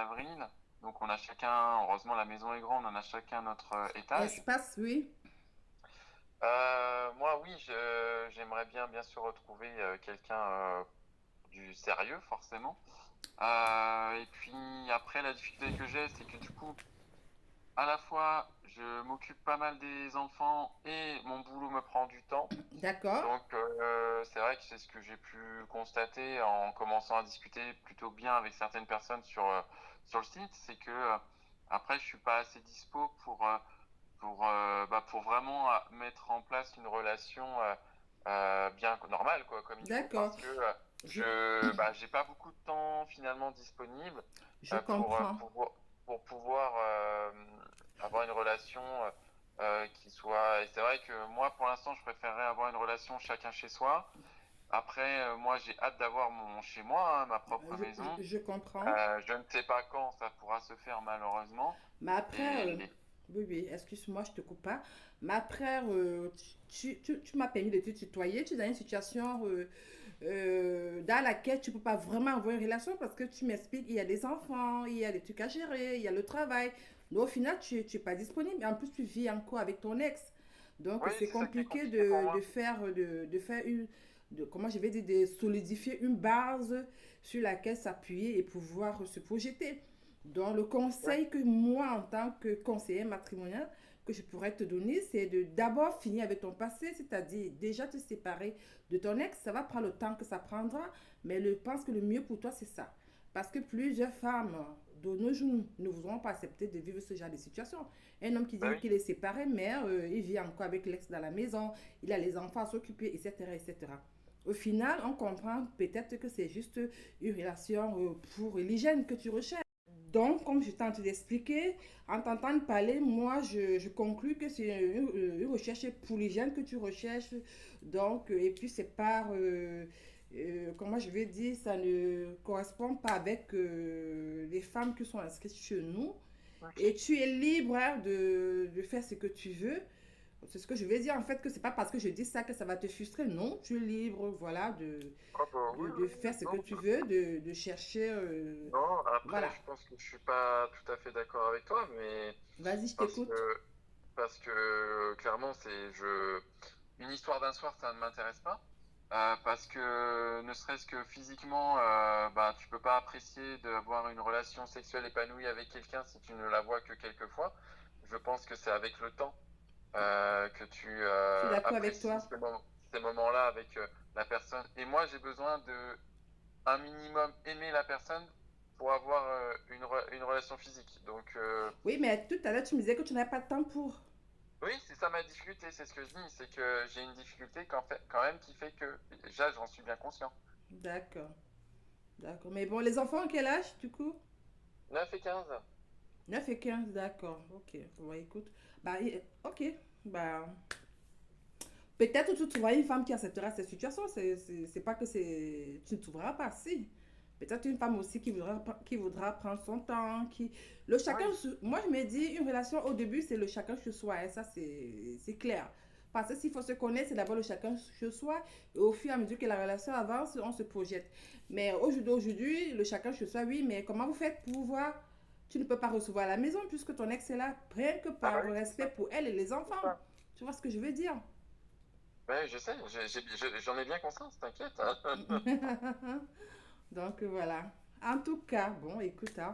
d'avril. Donc on a chacun, heureusement la maison est grande, on a chacun notre étage. Espace, oui. Moi, oui, j'aimerais bien sûr retrouver quelqu'un du sérieux, forcément. Et puis après, la difficulté que j'ai, c'est que du coup, à la fois, je m'occupe pas mal des enfants et mon boulot me prend du temps. D'accord. Donc, c'est vrai que c'est ce que j'ai pu constater en commençant à discuter plutôt bien avec certaines personnes sur le site, c'est que après, je suis pas assez dispo pour vraiment mettre en place une relation bien normale, quoi, comme il faut, D'accord. parce que Je, j'ai pas beaucoup de temps finalement disponible je pour, comprends. pour pouvoir avoir une relation qui soit. Et c'est vrai que moi, pour l'instant, je préférerais avoir une relation chacun chez soi. Après, moi, j'ai hâte d'avoir mon chez moi, hein, ma propre maison. Je comprends. Je ne sais pas quand ça pourra se faire malheureusement. Mais après, Et oui, oui, excuse-moi, je te coupe pas. Mais après, tu m'as permis de te tutoyer. Tu es dans une situation dans laquelle tu peux pas vraiment avoir une relation parce que tu m'expliques, il y a des enfants, il y a des trucs à gérer, il y a le travail. Donc au final, tu es pas disponible. Et en plus, tu vis encore avec ton ex. Donc oui, c'est c'est ça qui est compliqué compliqué pour de moi. faire, de faire une, comment je vais dire, de solidifier une base sur laquelle s'appuyer et pouvoir se projeter. Donc le Oui, conseil que moi, en tant que conseiller matrimonial, que je pourrais te donner, c'est de d'abord finir avec ton passé, c'est-à-dire déjà te séparer de ton ex. Ça va prendre le temps que ça prendra, mais je pense que le mieux pour toi, c'est ça. Parce que plusieurs femmes de nos jours ne voudront pas accepter de vivre ce genre de situation. Un homme qui bah dit oui, qu'il est séparé, mais il vit encore avec l'ex dans la maison, il a les enfants à s'occuper, etc., etc. Au final, on comprend peut-être que c'est juste une relation pour l'hygiène que tu recherches. Donc, comme je tente d'expliquer, en t'entendant parler, moi, je conclus que c'est une recherche pour l'hygiène que tu recherches. Donc, et puis, c'est pas, comment je vais dire, ça ne correspond pas avec les femmes qui sont inscrites chez nous. ok. Et tu es libre hein, de faire ce que tu veux. C'est ce que je vais dire en fait, que c'est pas parce que je dis ça que ça va te frustrer. Non, tu es libre, voilà, Ah bah oui, de oui, faire ce que non. tu veux, de chercher, Non, après, voilà. je pense que je suis pas tout à fait d'accord avec toi, mais Vas-y, je parce t'écoute. que, clairement, une histoire d'un soir, ça ne m'intéresse pas. Parce que ne serait-ce que physiquement, tu peux pas apprécier d'avoir une relation sexuelle épanouie avec quelqu'un si tu ne la vois que quelques fois. Je pense que c'est avec le temps que tu Je suis d'accord avec apprécies toi. ces moments-là avec la personne. Et moi, j'ai besoin de un minimum aimer la personne pour avoir une relation physique. Donc, Oui, mais tout à l'heure, tu me disais que tu n'avais pas de temps pour. oui, c'est ça ma difficulté, c'est ce que je dis, c'est que j'ai une difficulté quand même qui fait que, déjà, j'en suis bien conscient. D'accord, d'accord. Mais bon, les enfants, quel âge, du coup? 9 et 15. 9 et 15, d'accord. Ok, bon, écoute. Bah, ok. Bah, peut-être que tu trouveras une femme qui acceptera cette situation. C'est pas que c'est. Tu ne trouveras pas, si. Peut-être une femme aussi qui voudra prendre son temps. Le chacun. Oui, Moi, je me dis, une relation au début, c'est le chacun chez soi. Et ça, c'est clair. Parce que s'il faut se connaître, c'est d'abord le chacun chez soi. Et au fur et à mesure que la relation avance, on se projette. Mais aujourd'hui, le chacun chez soi, oui, mais comment vous faites pour voir? Tu ne peux pas recevoir à la maison puisque ton ex est là, rien que ah bah par oui, c'est respect ça, pour elle et les c'est enfants. ça. Tu vois ce que je veux dire? Ouais, je sais, j'en ai bien conscience, t'inquiète. Donc voilà. En tout cas, bon, écoute, hein,